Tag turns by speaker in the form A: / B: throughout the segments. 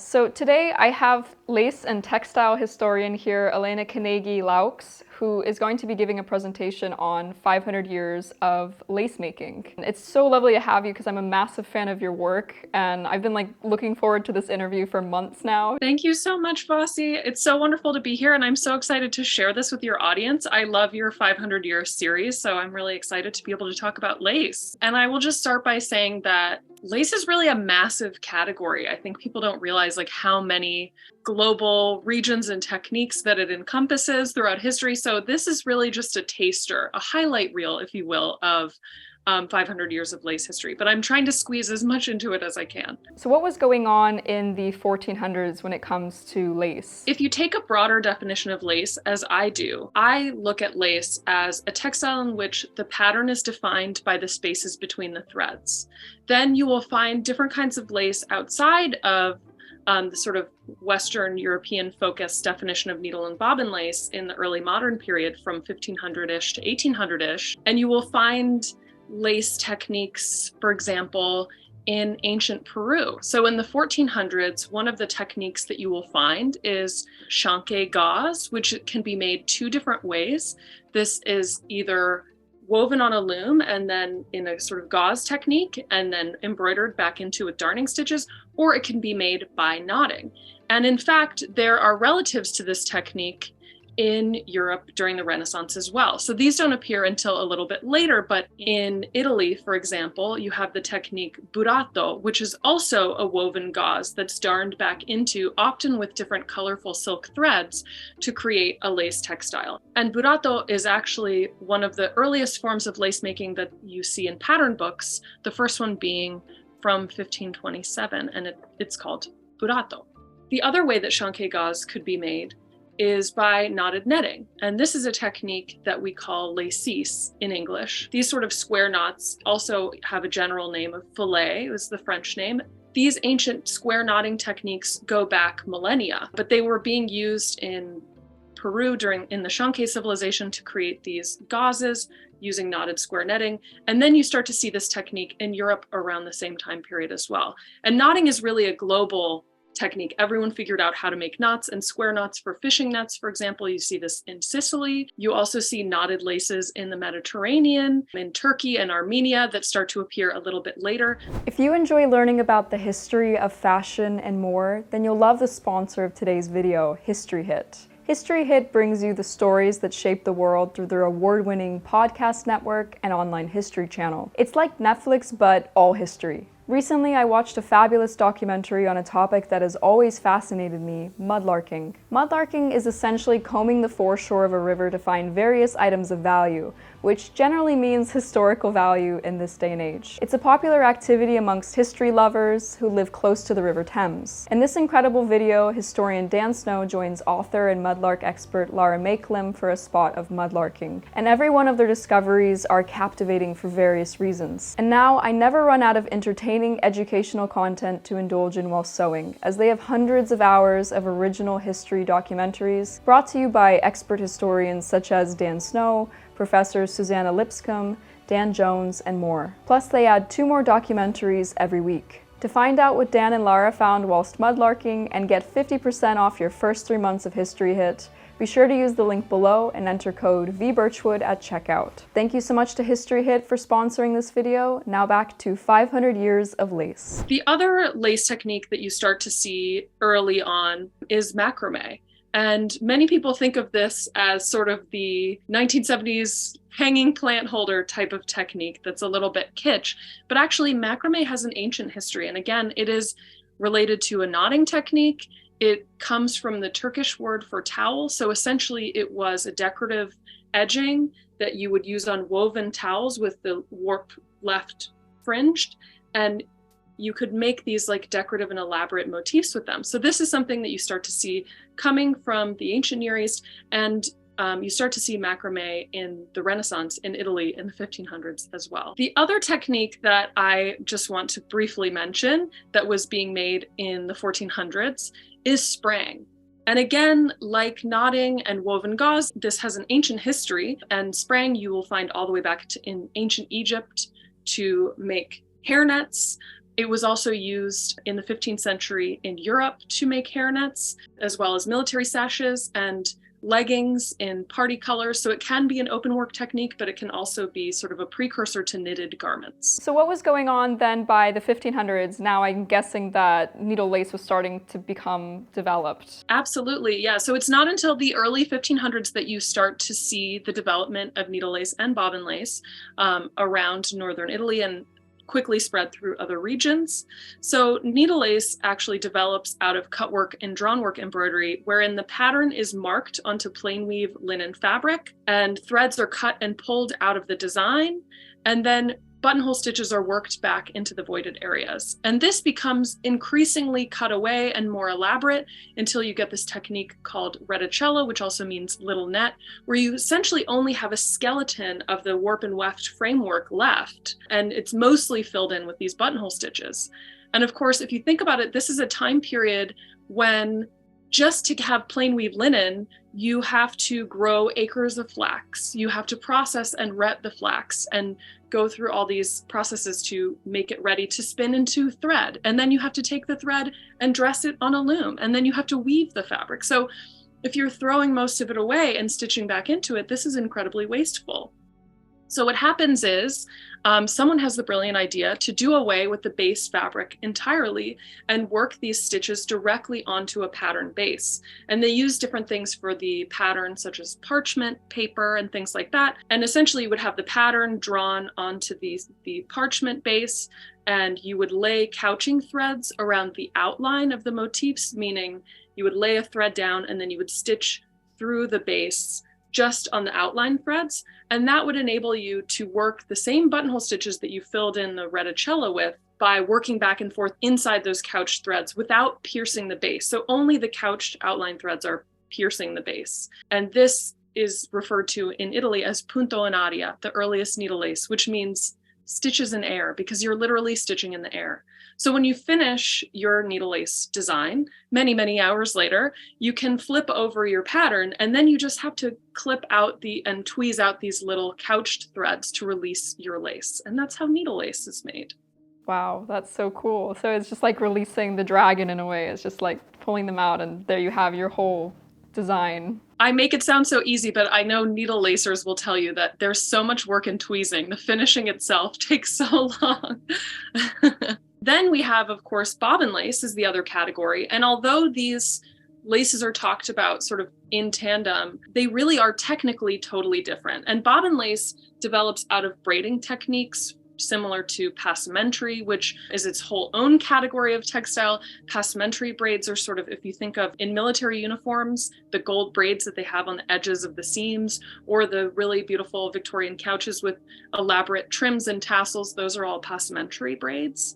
A: So today I have lace and textile historian here, Elena Kanagy-Loux, who is going to be giving a presentation on 500 years of lace making. It's so lovely to have you because I'm a massive fan of your work and I've been looking forward to this interview for months now.
B: Thank you so much, Vasi. It's so wonderful to be here and I'm so excited to share this with your audience. I love your 500 year series, so I'm really excited to be able to talk about lace. And I will just start by saying that lace is really a massive category. I think people don't realize how many global regions and techniques that it encompasses throughout history. So this is really just a taster, a highlight reel, if you will, of 500 years of lace history, but I'm trying to squeeze as much into it as I can.
A: So what was going on in the 1400s when it comes to lace?
B: If you take a broader definition of lace, as I do, I look at lace as a textile in which the pattern is defined by the spaces between the threads. Then you will find different kinds of lace outside of the sort of Western European focused definition of needle and bobbin lace in the early modern period from 1500-ish to 1800-ish. And you will find lace techniques, for example, in ancient Peru. So in the 1400s, one of the techniques that you will find is chanque gauze, which can be made two different ways. This is either woven on a loom and then in a sort of gauze technique and then embroidered back into with darning stitches, or it can be made by knotting. And in fact, there are relatives to this technique in Europe during the Renaissance as well. So these don't appear until a little bit later, but in Italy, for example, you have the technique burato, which is also a woven gauze that's darned back into, often with different colorful silk threads, to create a lace textile. And burato is actually one of the earliest forms of lace making that you see in pattern books, the first one being from 1527, and it's called burato. The other way that chanque gauze could be made is by knotted netting. And this is a technique that we call lacis in English. These sort of square knots also have a general name of filet, it was the French name. These ancient square knotting techniques go back millennia, but they were being used in Peru in the chanque civilization to create these gauzes using knotted square netting. And then you start to see this technique in Europe around the same time period as well. And knotting is really a global technique. Everyone figured out how to make knots and square knots for fishing nets, for example. You see this in Sicily. You also see knotted laces in the Mediterranean, in Turkey and Armenia that start to appear a little bit later.
A: If you enjoy learning about the history of fashion and more, then you'll love the sponsor of today's video, History Hit. History Hit brings you the stories that shape the world through their award-winning podcast network and online history channel. It's like Netflix, but all history. Recently, I watched a fabulous documentary on a topic that has always fascinated me, mudlarking. Mudlarking is essentially combing the foreshore of a river to find various items of value, which generally means historical value in this day and age. It's a popular activity amongst history lovers who live close to the River Thames. In this incredible video, historian Dan Snow joins author and mudlark expert Lara Makelim for a spot of mudlarking. And every one of their discoveries are captivating for various reasons. And now, I never run out of entertaining educational content to indulge in while sewing, as they have hundreds of hours of original history documentaries brought to you by expert historians such as Dan Snow, Professors Susanna Lipscomb, Dan Jones, and more. Plus, they add 2 more documentaries every week. To find out what Dan and Lara found whilst mudlarking and get 50% off your first 3 months of History Hit, be sure to use the link below and enter code VBirchwood at checkout. Thank you so much to History Hit for sponsoring this video. Now back to 500 years of lace.
B: The other lace technique that you start to see early on is macrame. And many people think of this as sort of the 1970s hanging plant holder type of technique that's a little bit kitsch. But actually, macrame has an ancient history. And again, it is related to a knotting technique. It comes from the Turkish word for towel. So essentially, it was a decorative edging that you would use on woven towels with the warp left fringed. And you could make these decorative and elaborate motifs with them. So this is something that you start to see coming from the ancient Near East, and you start to see macrame in the Renaissance in Italy in the 1500s as well. The other technique that I just want to briefly mention that was being made in the 1400s is sprang. And again, like knotting and woven gauze, this has an ancient history, and sprang you will find all the way back in ancient Egypt to make hairnets. It was also used in the 15th century in Europe to make hairnets, as well as military sashes and leggings in party colors. So it can be an open work technique, but it can also be sort of a precursor to knitted garments.
A: So what was going on then by the 1500s? Now I'm guessing that needle lace was starting to become developed.
B: Absolutely, yeah. So it's not until the early 1500s that you start to see the development of needle lace and bobbin lace around northern Italy and quickly spread through other regions. So needle lace actually develops out of cutwork and drawnwork embroidery, wherein the pattern is marked onto plain weave linen fabric and threads are cut and pulled out of the design, and then buttonhole stitches are worked back into the voided areas. And this becomes increasingly cut away and more elaborate until you get this technique called reticello, which also means little net, where you essentially only have a skeleton of the warp and weft framework left, and it's mostly filled in with these buttonhole stitches. And of course, if you think about it, this is a time period when just to have plain weave linen, you have to grow acres of flax. You have to process and ret the flax and go through all these processes to make it ready to spin into thread. And then you have to take the thread and dress it on a loom. And then you have to weave the fabric. So if you're throwing most of it away and stitching back into it, this is incredibly wasteful. So what happens is someone has the brilliant idea to do away with the base fabric entirely and work these stitches directly onto a pattern base. And they use different things for the pattern, such as parchment, paper, and things like that. And essentially you would have the pattern drawn onto the parchment base, and you would lay couching threads around the outline of the motifs, meaning you would lay a thread down and then you would stitch through the base just on the outline threads. And that would enable you to work the same buttonhole stitches that you filled in the reticello with by working back and forth inside those couched threads without piercing the base. So only the couched outline threads are piercing the base. And this is referred to in Italy as punto in aria, the earliest needle lace, which means stitches in air, because you're literally stitching in the air. So when you finish your needle lace design, many, many hours later, you can flip over your pattern, and then you just have to clip out and tweeze out these little couched threads to release your lace. And that's how needle lace is made.
A: Wow, that's so cool. So it's just like releasing the dragon in a way. It's just like pulling them out and there you have your whole design.
B: I make it sound so easy, but I know needle lacers will tell you that there's so much work in tweezing. The finishing itself takes so long. Then we have, of course, bobbin lace is the other category. And although these laces are talked about sort of in tandem, they really are technically totally different. And bobbin lace develops out of braiding techniques similar to passementerie, which is its whole own category of textile. Passementerie braids are sort of, if you think of in military uniforms, the gold braids that they have on the edges of the seams, or the really beautiful Victorian couches with elaborate trims and tassels, those are all passementerie braids.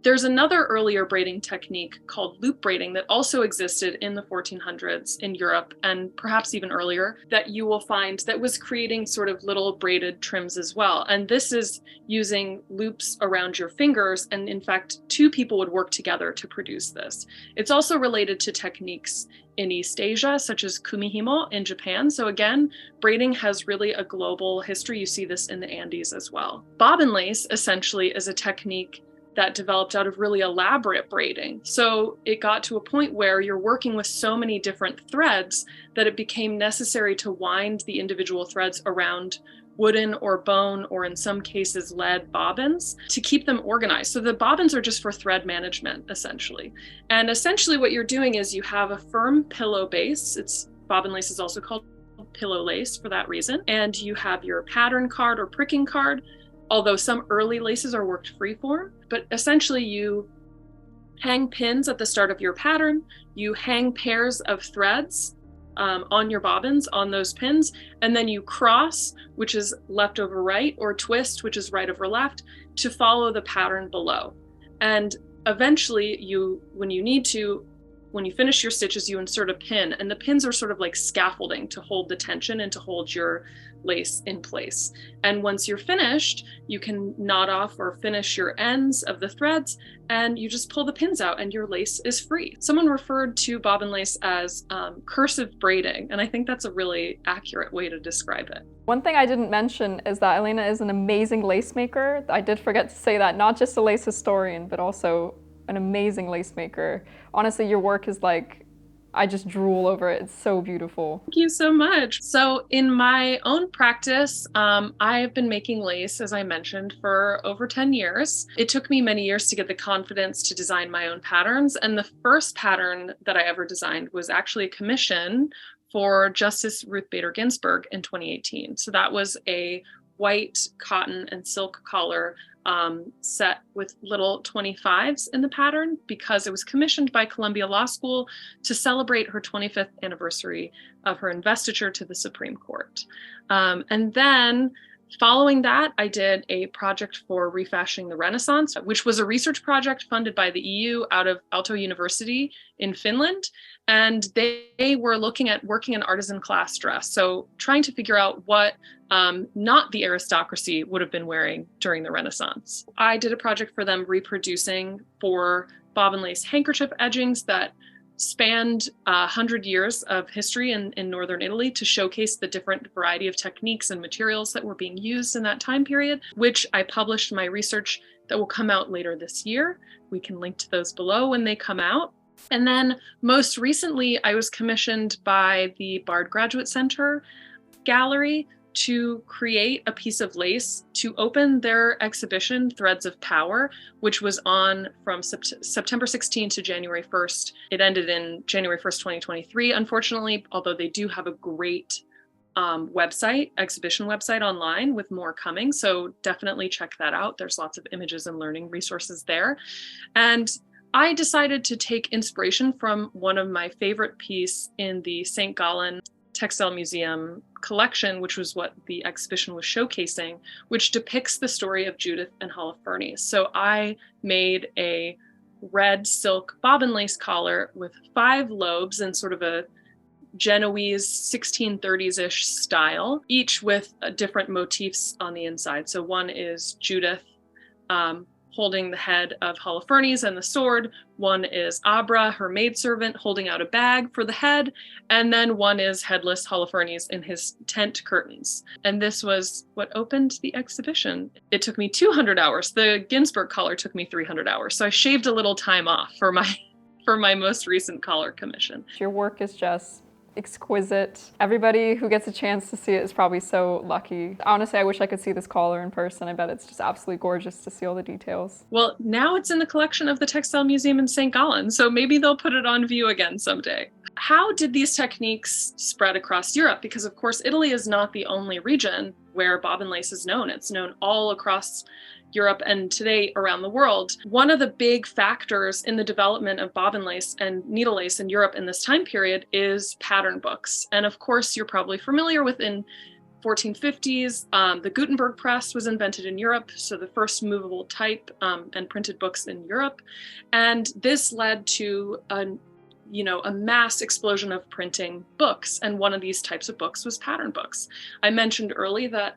B: There's another earlier braiding technique called loop braiding that also existed in the 1400s in Europe, and perhaps even earlier, that you will find that was creating sort of little braided trims as well. And this is using loops around your fingers. And in fact, two people would work together to produce this. It's also related to techniques in East Asia, such as kumihimo in Japan. So again, braiding has really a global history. You see this in the Andes as well. Bobbin lace essentially is a technique that developed out of really elaborate braiding. So it got to a point where you're working with so many different threads that it became necessary to wind the individual threads around wooden or bone, or in some cases lead bobbins, to keep them organized. So the bobbins are just for thread management, essentially. And essentially what you're doing is you have a firm pillow base. Bobbin lace is also called pillow lace for that reason. And you have your pattern card or pricking card, although some early laces are worked freeform. But essentially you hang pins at the start of your pattern, you hang pairs of threads on your bobbins on those pins, and then you cross, which is left over right, or twist, which is right over left, to follow the pattern below. And eventually when you need to, when you finish your stitches, you insert a pin, and the pins are sort of like scaffolding to hold the tension and to hold your lace in place. And once you're finished, you can knot off or finish your ends of the threads, and you just pull the pins out and your lace is free. Someone referred to bobbin lace as cursive braiding, and I think that's a really accurate way to describe it.
A: One thing I didn't mention is that Elena is an amazing lace maker. I did forget to say that, not just a lace historian, but also an amazing lace maker. Honestly, your work is like, I just drool over it. It's so beautiful.
B: Thank you so much. So in my own practice, I've been making lace, as I mentioned, for over 10 years. It took me many years to get the confidence to design my own patterns. And the first pattern that I ever designed was actually a commission for Justice Ruth Bader Ginsburg in 2018. So that was a white cotton and silk collar set with little 25s in the pattern, because it was commissioned by Columbia Law School to celebrate her 25th anniversary of her investiture to the Supreme Court. And then following that, I did a project for refashioning the Renaissance, which was a research project funded by the EU out of Aalto University in Finland. And they were looking at working an artisan class dress. So trying to figure out what not the aristocracy would have been wearing during the Renaissance. I did a project for them reproducing 4 bobbin lace handkerchief edgings that spanned 100 years of history in northern Italy to showcase the different variety of techniques and materials that were being used in that time period, which I published my research that will come out later this year. We can link to those below when they come out. And then most recently, I was commissioned by the Bard Graduate Center Gallery to create a piece of lace to open their exhibition, Threads of Power, which was on from September 16 to January 1st. It ended in January 1st, 2023, unfortunately, although they do have a great exhibition website online with more coming. So definitely check that out. There's lots of images and learning resources there. And I decided to take inspiration from one of my favorite pieces in the St. Gallen Textile Museum collection, which was what the exhibition was showcasing, which depicts the story of Judith and Holofernes. So I made a red silk bobbin lace collar with 5 lobes in sort of a Genoese 1630s-ish style, each with different motifs on the inside. So one is Judith holding the head of Holofernes and the sword. One is Abra, her maidservant, holding out a bag for the head. And then one is headless Holofernes in his tent curtains. And this was what opened the exhibition. It took me 200 hours. The Ginsburg collar took me 300 hours. So I shaved a little time off for my most recent collar commission.
A: Your work is just exquisite. Everybody who gets a chance to see it is probably so lucky. Honestly, I wish I could see this collar in person. I bet it's just absolutely gorgeous to see all the details.
B: Well, now it's in the collection of the Textile Museum in St. Gallen, so maybe they'll put it on view again someday. How did these techniques spread across Europe? Because of course, Italy is not the only region where bobbin lace is known. It's known all across Europe and today around the world. One of the big factors in the development of bobbin lace and needle lace in Europe in this time period is pattern books. And of course, you're probably familiar with in 1450s, the Gutenberg press was invented in Europe, so the first movable type and printed books in Europe. And this led to a mass explosion of printing books. And one of these types of books was pattern books. I mentioned earlier that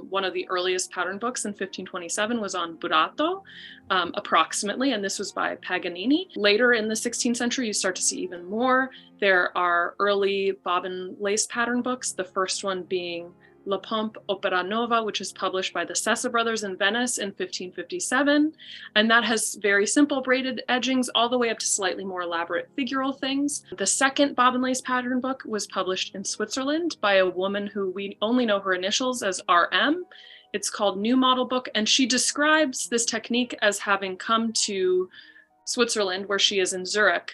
B: one of the earliest pattern books in 1527 was on Burato, approximately, and this was by Paganini. Later in the 16th century, you start to see even more. There are early bobbin lace pattern books, the first one being La Pompe Opera Nova, which is published by the Sessa brothers in Venice in 1557. And that has very simple braided edgings all the way up to slightly more elaborate figural things. The second bobbin lace pattern book was published in Switzerland by a woman who we only know her initials as RM. It's called New Model Book, and she describes this technique as having come to Switzerland, where she is in Zurich,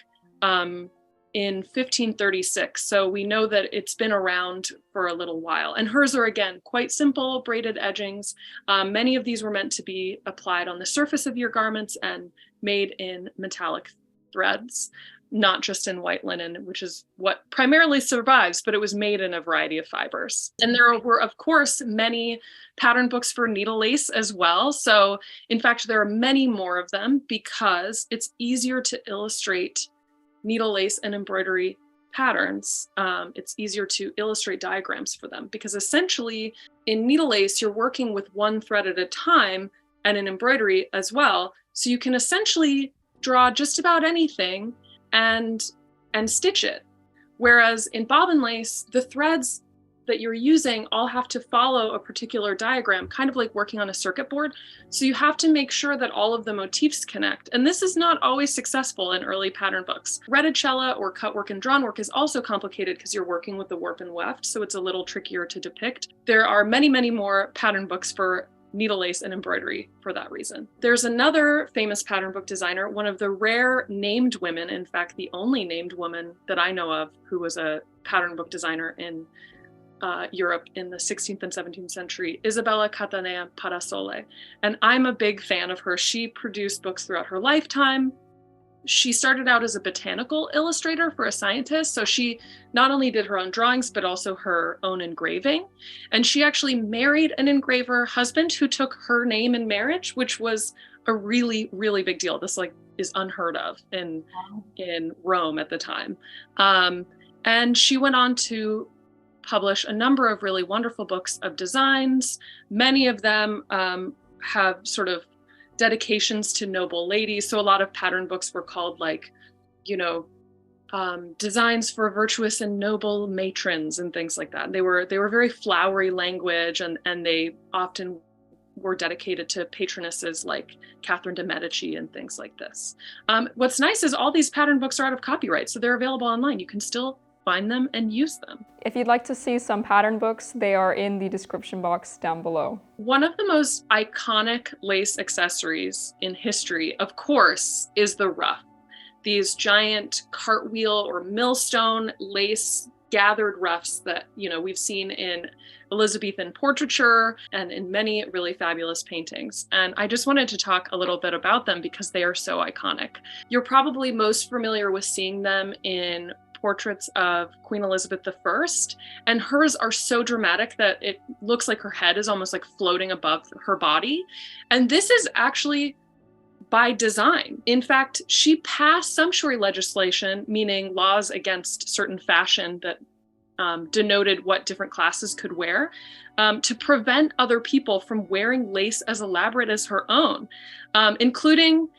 B: in 1536. So we know that it's been around for a little while. And hers are, again, quite simple braided edgings. Many of these were meant to be applied on the surface of your garments and made in metallic threads, not just in white linen, which is what primarily survives, but it was made in a variety of fibers. And there were, of course, many pattern books for needle lace as well. So in fact, there are many more of them because it's easier to illustrate needle lace and embroidery patterns, it's easier to illustrate diagrams for them, because essentially in needle lace, you're working with one thread at a time, and in embroidery as well. So you can essentially draw just about anything and stitch it. Whereas in bobbin lace, the threads that you're using all have to follow a particular diagram, kind of like working on a circuit board. So you have to make sure that all of the motifs connect. And this is not always successful in early pattern books. Reticella or cut work and drawn work is also complicated because you're working with the warp and weft, so it's a little trickier to depict. There are many, many more pattern books for needle lace and embroidery for that reason. There's another famous pattern book designer, one of the rare named women, in fact, the only named woman that I know of who was a pattern book designer in Europe in the 16th and 17th century, Isabella Cattanea Parasole. And I'm a big fan of her. She produced books throughout her lifetime. She started out as a botanical illustrator for a scientist. So she not only did her own drawings, but also her own engraving. And she actually married an engraver husband who took her name in marriage, which was a really, really big deal. This is unheard of in Rome at the time. And she went on to publish a number of really wonderful books of designs. Many of them have sort of dedications to noble ladies. So a lot of pattern books were called designs for virtuous and noble matrons and things like that. They were very flowery language, and they often were dedicated to patronesses like Catherine de' Medici and things like this. What's nice is all these pattern books are out of copyright, so they're available online. You can still find them and use them.
A: If you'd like to see some pattern books, they are in the description box down below.
B: One of the most iconic lace accessories in history, of course, is the ruff. These giant cartwheel or millstone lace gathered ruffs that, we've seen in Elizabethan portraiture and in many really fabulous paintings. And I just wanted to talk a little bit about them because they are so iconic. You're probably most familiar with seeing them in portraits of Queen Elizabeth I, and hers are so dramatic that it looks like her head is almost like floating above her body. And this is actually by design. In fact, she passed sumptuary legislation, meaning laws against certain fashion that denoted what different classes could wear, to prevent other people from wearing lace as elaborate as her own, including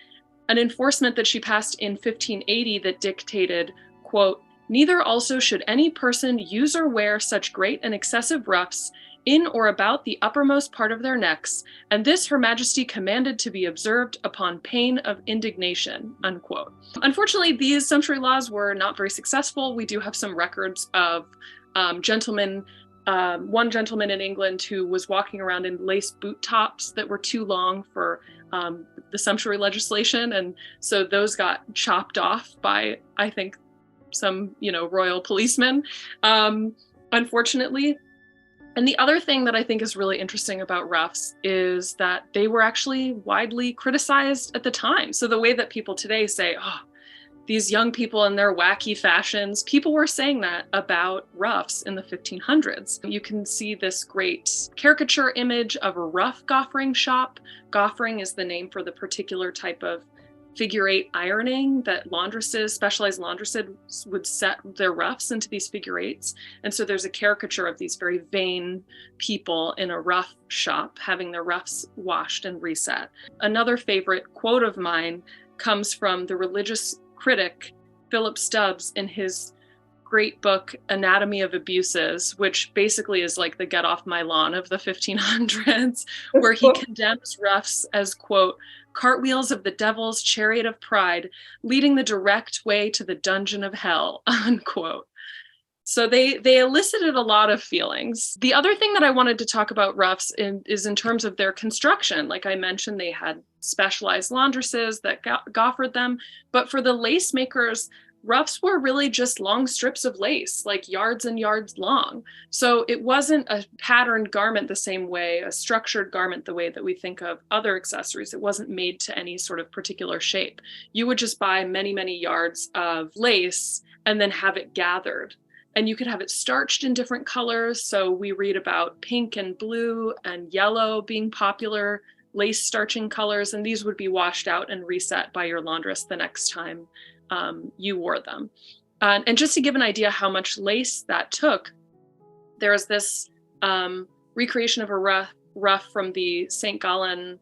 B: an enforcement that she passed in 1580 that dictated, quote, "Neither also should any person use or wear such great and excessive ruffs in or about the uppermost part of their necks, and this her majesty commanded to be observed upon pain of indignation," unquote. Unfortunately, these sumptuary laws were not very successful. We do have some records of gentlemen, one gentleman in England who was walking around in lace boot tops that were too long for the sumptuary legislation, and so those got chopped off by, I think, some, royal policemen, unfortunately. And the other thing that I think is really interesting about ruffs is that they were actually widely criticized at the time. So the way that people today say, oh, these young people and their wacky fashions, people were saying that about ruffs in the 1500s. You can see this great caricature image of a ruff goffering shop. Goffering is the name for the particular type of figure eight ironing that specialized laundresses would set their ruffs into these figure eights. And so there's a caricature of these very vain people in a ruff shop having their ruffs washed and reset. Another favorite quote of mine comes from the religious critic Philip Stubbs in his great book, Anatomy of Abuses, which basically is like the get off my lawn of the 1500s, where he condemns ruffs as, quote, "cartwheels of the devil's chariot of pride, leading the direct way to the dungeon of hell," unquote. So they elicited a lot of feelings. The other thing that I wanted to talk about ruffs is in terms of their construction. Like I mentioned, they had specialized laundresses that goffered them, but for the lace makers, ruffs were really just long strips of lace, like yards and yards long. So it wasn't a patterned garment the same way, a structured garment the way that we think of other accessories. It wasn't made to any sort of particular shape. You would just buy many, many yards of lace and then have it gathered. And you could have it starched in different colors. So we read about pink and blue and yellow being popular lace starching colors, and these would be washed out and reset by your laundress the next time you wore them. And just to give an idea how much lace that took, there's this recreation of a ruff from the St. Gallen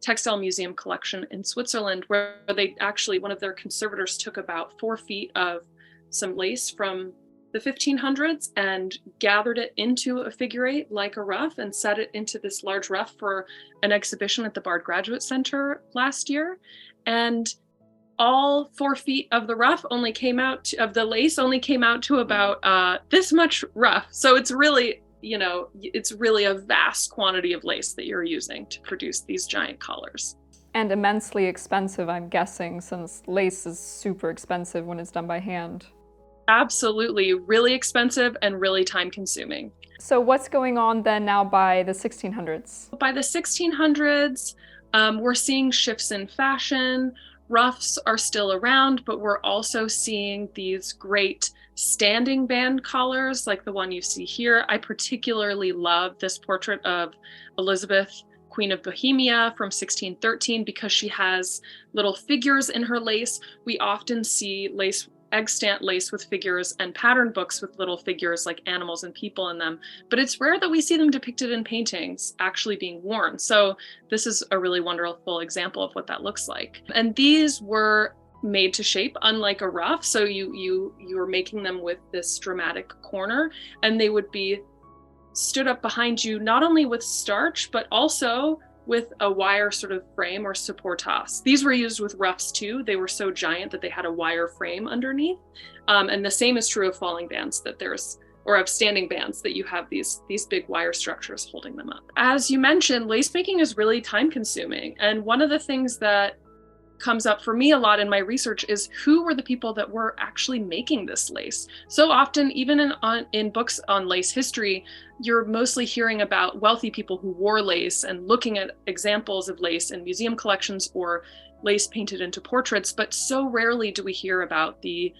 B: Textile Museum collection in Switzerland, where they actually, one of their conservators took about 4 feet of some lace from the 1500s and gathered it into a figure eight like a ruff and set it into this large ruff for an exhibition at the Bard Graduate Center last year. And all 4 feet of the ruff only came out of the lace only came out to about this much ruff. So it's really, it's really a vast quantity of lace that you're using to produce these giant collars.
A: And immensely expensive, I'm guessing, since lace is super expensive when it's done by hand.
B: Absolutely, really expensive and really time consuming.
A: So what's going on then now by the 1600s?
B: By the 1600s, we're seeing shifts in fashion. Ruffs are still around, but we're also seeing these great standing band collars like the one you see here. I particularly love this portrait of Elizabeth, Queen of Bohemia from 1613 because she has little figures in her lace. We often see extant lace with figures and pattern books with little figures like animals and people in them, but it's rare that we see them depicted in paintings actually being worn. So this is a really wonderful example of what that looks like. And these were made to shape, unlike a ruff. So you were making them with this dramatic corner, and they would be stood up behind you, not only with starch, but also with a wire sort of frame or supportas. These were used with ruffs too. They were so giant that they had a wire frame underneath. And the same is true of falling bands, or of standing bands, that you have these big wire structures holding them up. As you mentioned, lace making is really time consuming. And one of the things that comes up for me a lot in my research is who were the people that were actually making this lace. So often, even in books on lace history, you're mostly hearing about wealthy people who wore lace and looking at examples of lace in museum collections or lace painted into portraits, but so rarely do we hear about the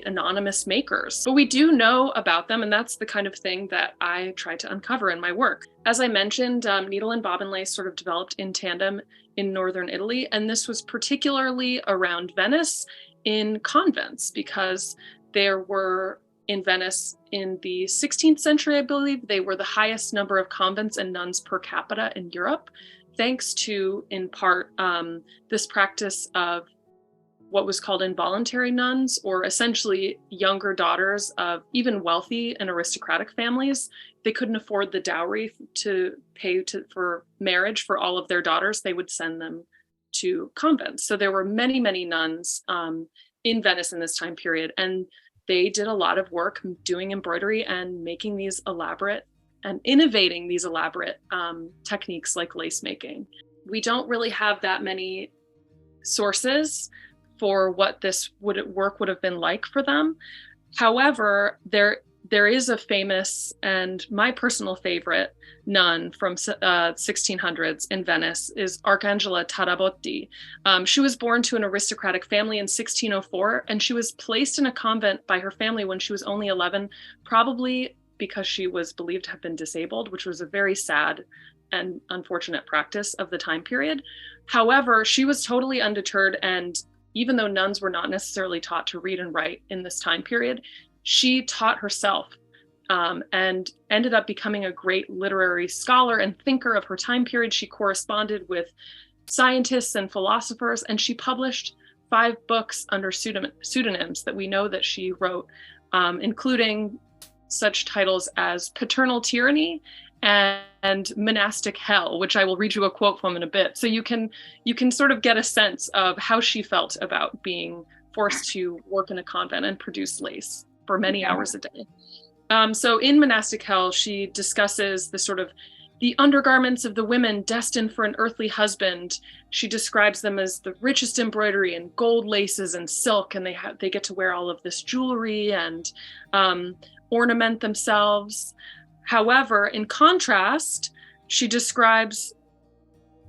B: anonymous makers. But we do know about them, and that's the kind of thing that I try to uncover in my work. As I mentioned, needle and bobbin lace sort of developed in tandem in northern Italy, and this was particularly around Venice in convents, because there were in Venice in the 16th century, I believe, they were the highest number of convents and nuns per capita in Europe, thanks to, in part, this practice of what was called involuntary nuns, or essentially younger daughters of even wealthy and aristocratic families. They couldn't afford the dowry to pay for marriage for all of their daughters. They would send them to convents. So there were many, many nuns in Venice in this time period. And they did a lot of work doing embroidery and making these elaborate and innovating these elaborate techniques like lace making. We don't really have that many sources for what this work would have been like for them. However, there is a famous, and my personal favorite, nun from 1600s in Venice is Arcangela Tarabotti. She was born to an aristocratic family in 1604, and she was placed in a convent by her family when she was only 11, probably because she was believed to have been disabled, which was a very sad and unfortunate practice of the time period. However, she was totally undeterred, and even though nuns were not necessarily taught to read and write in this time period, she taught herself and ended up becoming a great literary scholar and thinker of her time period. She corresponded with scientists and philosophers, and she published 5 books under pseudonyms that we know that she wrote, including such titles as Paternal Tyranny and Monastic Hell, which I will read you a quote from in a bit. So you can sort of get a sense of how she felt about being forced to work in a convent and produce lace for many hours a day. So in Monastic Hell, she discusses the undergarments of the women destined for an earthly husband. She describes them as the richest embroidery and gold laces and silk, and they get to wear all of this jewelry and ornament themselves. However, in contrast, she describes,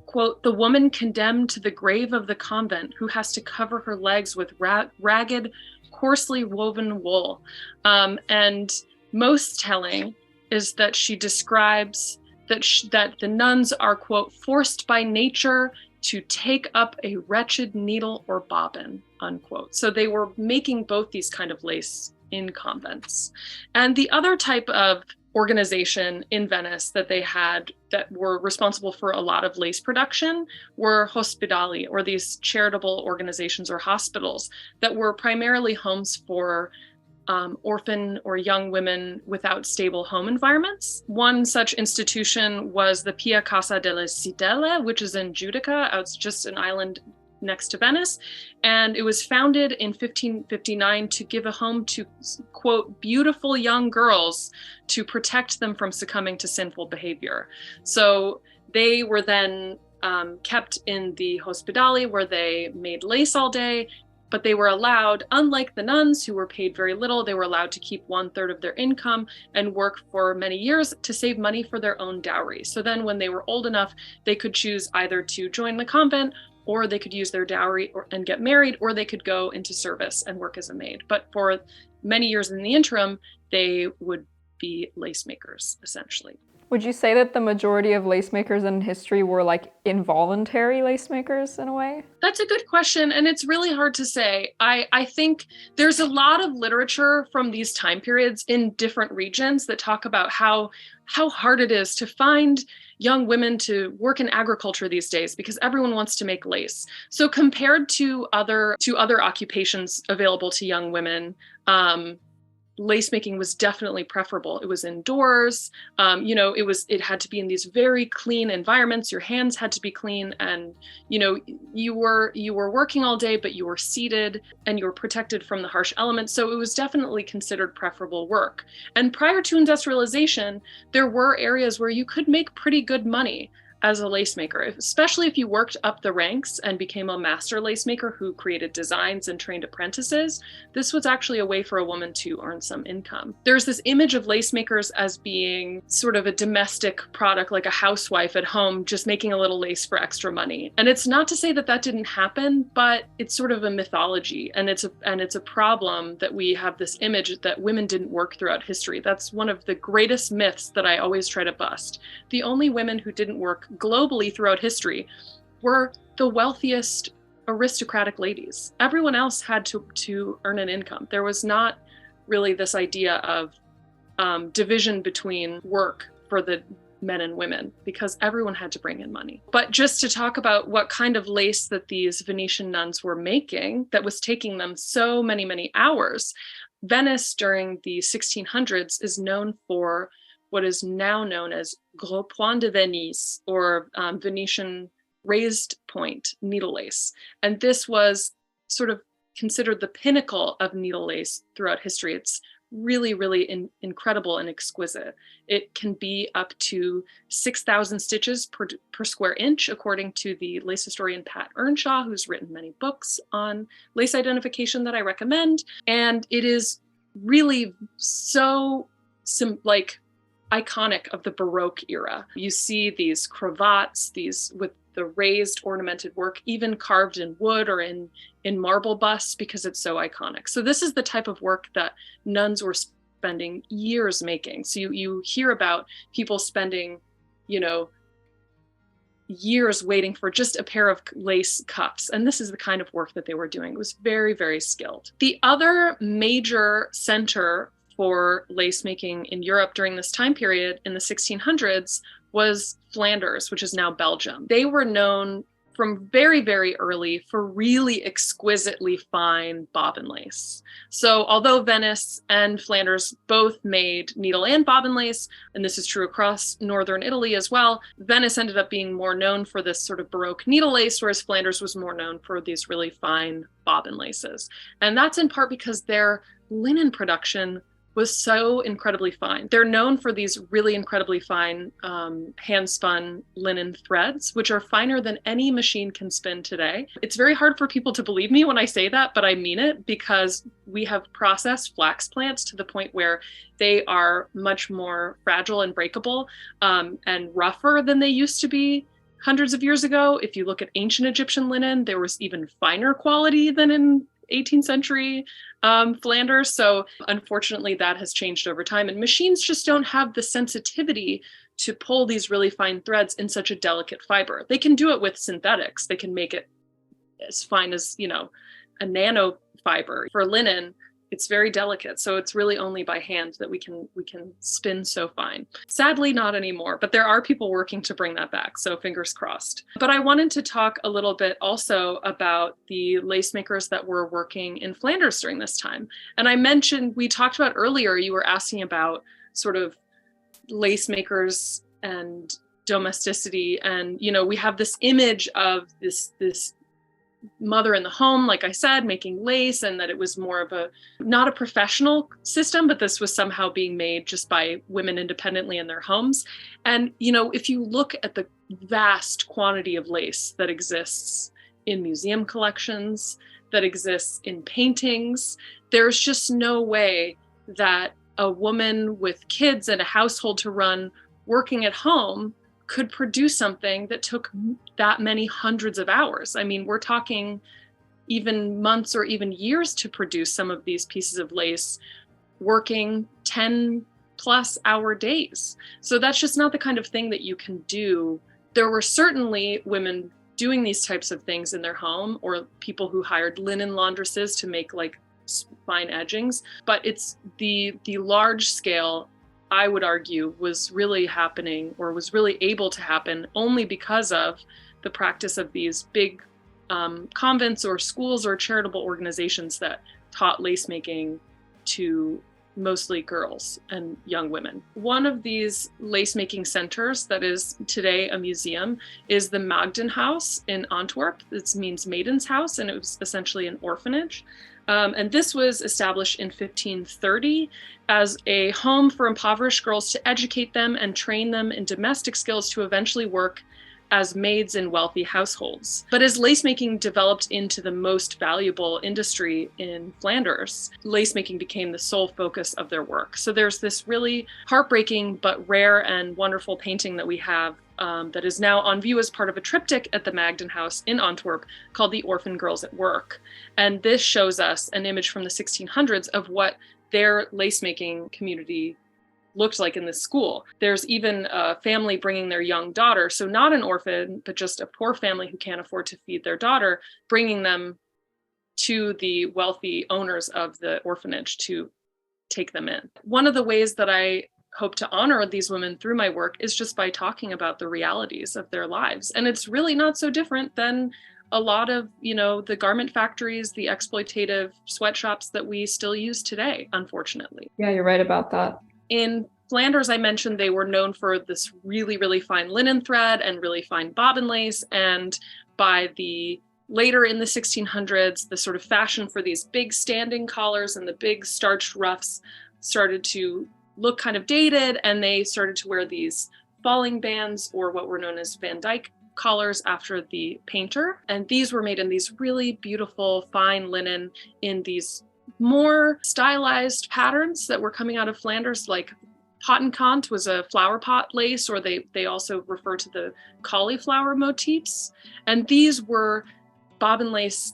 B: quote, the woman condemned to the grave of the convent who has to cover her legs with ragged, coarsely woven wool. And most telling is that she describes that the nuns are, quote, forced by nature to take up a wretched needle or bobbin, unquote. So they were making both these kind of lace in convents. And the other type of organization in Venice that they had that were responsible for a lot of lace production were hospedali, or these charitable organizations or hospitals that were primarily homes for orphan or young women without stable home environments. One such institution was the Pia Casa delle Sidelle, which is in Giudica. It's just an island next to Venice. And it was founded in 1559 to give a home to, quote, beautiful young girls to protect them from succumbing to sinful behavior. So they were then kept in the hospedali, where they made lace all day. But they were allowed, unlike the nuns who were paid very little, they were allowed to keep 1/3 of their income and work for many years to save money for their own dowry. So then when they were old enough, they could choose either to join the convent, or they could use their dowry and get married, or they could go into service and work as a maid. But for many years in the interim, they would be lace makers, essentially.
A: Would you say that the majority of lace makers in history were like involuntary lace makers in a way?
B: That's a good question, and it's really hard to say. I think there's a lot of literature from these time periods in different regions that talk about how hard it is to find young women to work in agriculture these days because everyone wants to make lace. So compared to other occupations available to young women, lace making was definitely preferable. It was indoors. It had to be in these very clean environments. Your hands had to be clean, and you were working all day, but you were seated and you were protected from the harsh elements. So it was definitely considered preferable work. And prior to industrialization, there were areas where you could make pretty good money as a lace maker, especially if you worked up the ranks and became a master lace maker who created designs and trained apprentices. This was actually a way for a woman to earn some income. There's this image of lace makers as being sort of a domestic product, like a housewife at home, just making a little lace for extra money. And it's not to say that that didn't happen, but it's sort of a mythology, and it's a problem that we have this image that women didn't work throughout history. That's one of the greatest myths that I always try to bust. The only women who didn't work globally throughout history were the wealthiest aristocratic ladies. Everyone else had to earn an income. There was not really this idea of division between work for the men and women, because everyone had to bring in money. But just to talk about what kind of lace that these Venetian nuns were making that was taking them so many, many hours, Venice during the 1600s is known for what is now known as Gros Point de Venise, or Venetian raised point needle lace. And this was sort of considered the pinnacle of needle lace throughout history. It's really, really incredible and exquisite. It can be up to 6,000 stitches per square inch, according to the lace historian Pat Earnshaw, who's written many books on lace identification that I recommend. And it is really so iconic of the Baroque era. You see these cravats, these with the raised ornamented work, even carved in wood or in marble busts, because it's so iconic. So this is the type of work that nuns were spending years making. So you hear about people spending, years waiting for just a pair of lace cuffs. And this is the kind of work that they were doing. It was very, very skilled. The other major center for lace making in Europe during this time period in the 1600s was Flanders, which is now Belgium. They were known from very, very early for really exquisitely fine bobbin lace. So although Venice and Flanders both made needle and bobbin lace, and this is true across northern Italy as well, Venice ended up being more known for this sort of Baroque needle lace, whereas Flanders was more known for these really fine bobbin laces. And that's in part because their linen production was so incredibly fine. They're known for these really incredibly fine hand-spun linen threads, which are finer than any machine can spin today. It's very hard for people to believe me when I say that, but I mean it, because we have processed flax plants to the point where they are much more fragile and breakable and rougher than they used to be hundreds of years ago. If you look at ancient Egyptian linen, there was even finer quality than in 18th century Flanders. So unfortunately, that has changed over time. And machines just don't have the sensitivity to pull these really fine threads in such a delicate fiber. They can do it with synthetics. They can make it as fine as, a nano fiber. For linen, it's very delicate. So it's really only by hand that we can spin so fine. Sadly, not anymore, but there are people working to bring that back. So fingers crossed. But I wanted to talk a little bit also about the lace makers that were working in Flanders during this time. And we talked about earlier, you were asking about sort of lace makers and domesticity. And, we have this image of this mother in the home, like I said, making lace, and that it was more of not a professional system, but this was somehow being made just by women independently in their homes. And, if you look at the vast quantity of lace that exists in museum collections, that exists in paintings, there's just no way that a woman with kids and a household to run working at home could produce something that took that many hundreds of hours. I mean, we're talking even months or even years to produce some of these pieces of lace, working 10-plus-hour days. So that's just not the kind of thing that you can do. There were certainly women doing these types of things in their home, or people who hired linen laundresses to make like fine edgings, but it's the large scale, I would argue, was really happening, or was really able to happen, only because of the practice of these big convents or schools or charitable organizations that taught lace making to mostly girls and young women. One of these lace making centers that is today a museum is the Maagden House in Antwerp. This means Maiden's House, and it was essentially an orphanage. And this was established in 1530 as a home for impoverished girls to educate them and train them in domestic skills to eventually work as maids in wealthy households. But as lace making developed into the most valuable industry in Flanders, lace making became the sole focus of their work. So there's this really heartbreaking but rare and wonderful painting that we have that is now on view as part of a triptych at the Maagden House in Antwerp called The Orphan Girls at Work. And this shows us an image from the 1600s of what their lace making community looked like in this school. There's even a family bringing their young daughter, so not an orphan, but just a poor family who can't afford to feed their daughter, bringing them to the wealthy owners of the orphanage to take them in. One of the ways that I hope to honor these women through my work is just by talking about the realities of their lives. And it's really not so different than a lot of, the garment factories, the exploitative sweatshops that we still use today, unfortunately.
A: Yeah, you're right about that.
B: In Flanders, I mentioned they were known for this really, really fine linen thread and really fine bobbin lace. And by later in the 1600s, the sort of fashion for these big standing collars and the big starched ruffs started to look kind of dated, and they started to wear these falling bands, or what were known as Van Dyke collars, after the painter. And these were made in these really beautiful fine linen in these more stylized patterns that were coming out of Flanders, like Pottenkant was a flower pot lace, or they also refer to the cauliflower motifs. And these were bobbin lace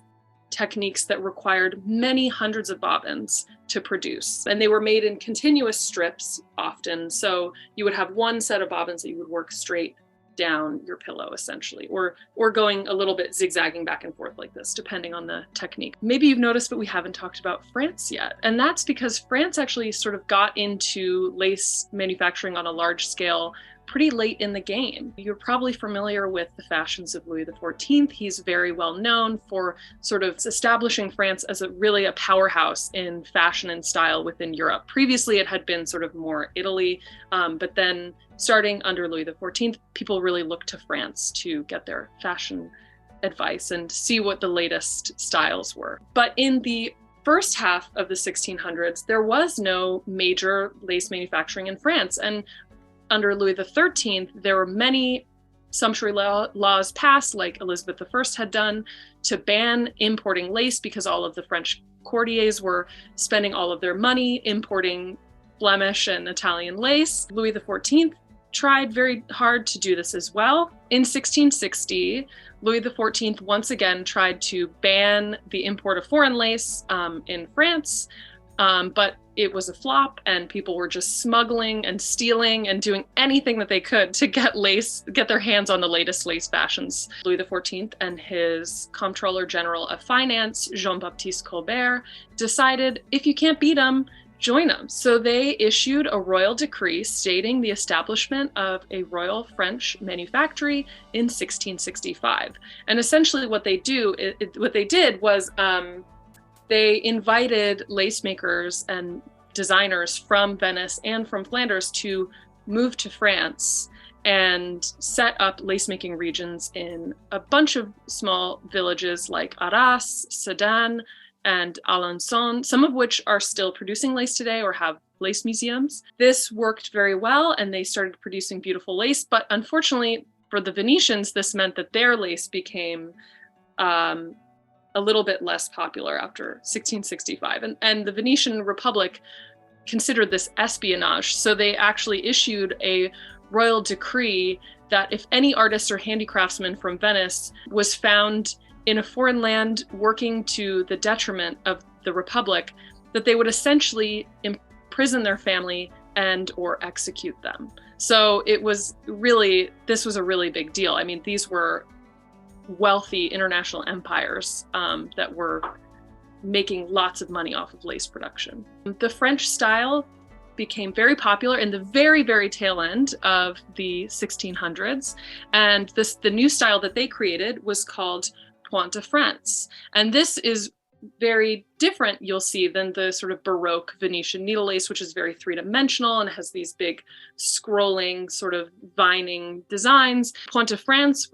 B: techniques that required many hundreds of bobbins to produce. And they were made in continuous strips often. So you would have one set of bobbins that you would work straight down your pillow, essentially, or going a little bit zigzagging back and forth like this, depending on the technique. Maybe you've noticed, but we haven't talked about France yet. And that's because France actually sort of got into lace manufacturing on a large scale pretty late in the game. You're probably familiar with the fashions of Louis XIV. He's very well known for sort of establishing France as really a powerhouse in fashion and style within Europe. Previously, it had been sort of more Italy, but then starting under Louis XIV, people really looked to France to get their fashion advice and see what the latest styles were. But in the first half of the 1600s, there was no major lace manufacturing in France. And under Louis XIII, there were many sumptuary laws passed, like Elizabeth I had done, to ban importing lace because all of the French courtiers were spending all of their money importing Flemish and Italian lace. Louis XIV tried very hard to do this as well. In 1660, Louis XIV once again tried to ban the import of foreign lace in France, but it was a flop, and people were just smuggling and stealing and doing anything that they could to get their hands on the latest lace fashions. Louis XIV and his Comptroller General of Finance, Jean-Baptiste Colbert, decided if you can't beat them, join them. So they issued a royal decree stating the establishment of a royal French manufactory in 1665. And essentially what they did was they invited lace makers and designers from Venice and from Flanders to move to France and set up lace making regions in a bunch of small villages like Arras, Sedan, and Alençon, some of which are still producing lace today or have lace museums. This worked very well, and they started producing beautiful lace. But unfortunately for the Venetians, this meant that their lace became a little bit less popular after 1665. And the Venetian Republic considered this espionage. So they actually issued a royal decree that if any artist or handicraftsman from Venice was found in a foreign land working to the detriment of the Republic, that they would essentially imprison their family and or execute them. So this was a really big deal. I mean, these were wealthy international empires that were making lots of money off of lace production. The French style became very popular in the very, very tail end of the 1600s. And the new style that they created was called Point de France. And this is very different, you'll see, than the sort of Baroque Venetian needle lace, which is very three-dimensional and has these big scrolling sort of vining designs. Point de France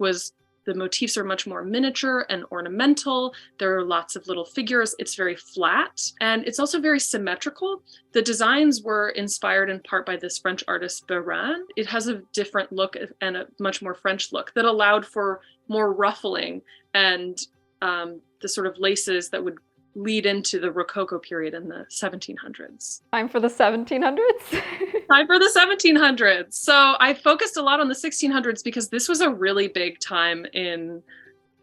B: the motifs are much more miniature and ornamental. There are lots of little figures. It's very flat, and it's also very symmetrical. The designs were inspired in part by this French artist Bérain. It has a different look and a much more French look that allowed for more ruffling and the sort of laces that would lead into the Rococo period in the 1700s.
A: Time for the 1700s?
B: Time for the 1700s. So I focused a lot on the 1600s because this was a really big time in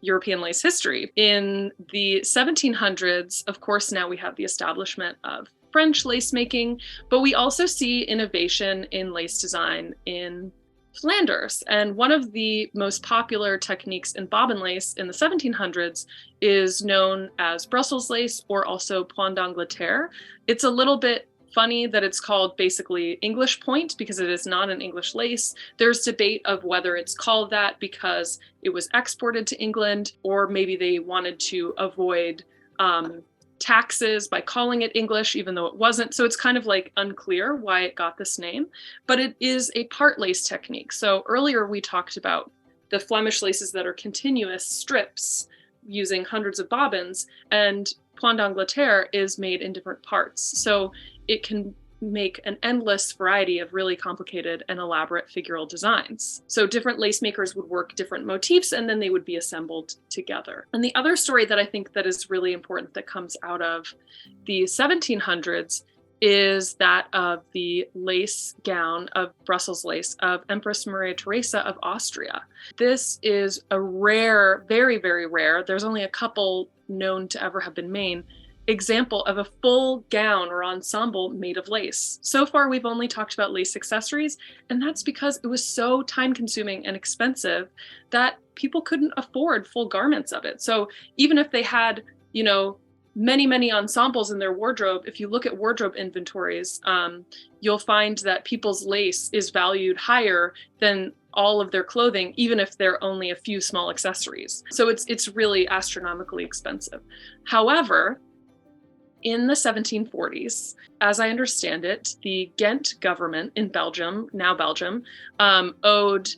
B: European lace history. In the 1700s, of course, now we have the establishment of French lace making, but we also see innovation in lace design in Flanders. And one of the most popular techniques in bobbin lace in the 1700s is known as Brussels lace, or also point d'Angleterre. It's a little bit funny that it's called basically English point because it is not an English lace. There's debate of whether it's called that because it was exported to England, or maybe they wanted to avoid taxes by calling it English, even though it wasn't. So it's kind of like unclear why it got this name, but it is a part lace technique. So earlier we talked about the Flemish laces that are continuous strips using hundreds of bobbins, and point d'Angleterre is made in different parts. So it can make an endless variety of really complicated and elaborate figural designs. So different lace makers would work different motifs, and then they would be assembled together. And the other story that I think that is really important that comes out of the 1700s is that of the lace gown of Brussels lace of Empress Maria Theresa of Austria. This is a rare, very, very rare, there's only a couple known to ever have been made, example of a full gown or ensemble made of lace. So far, we've only talked about lace accessories, and that's because it was so time-consuming and expensive that people couldn't afford full garments of it. So even if they had, many, many ensembles in their wardrobe, if you look at wardrobe inventories, you'll find that people's lace is valued higher than all of their clothing, even if they're only a few small accessories. So it's really astronomically expensive. However, in the 1740s, as I understand it, the Ghent government in Belgium, now Belgium, owed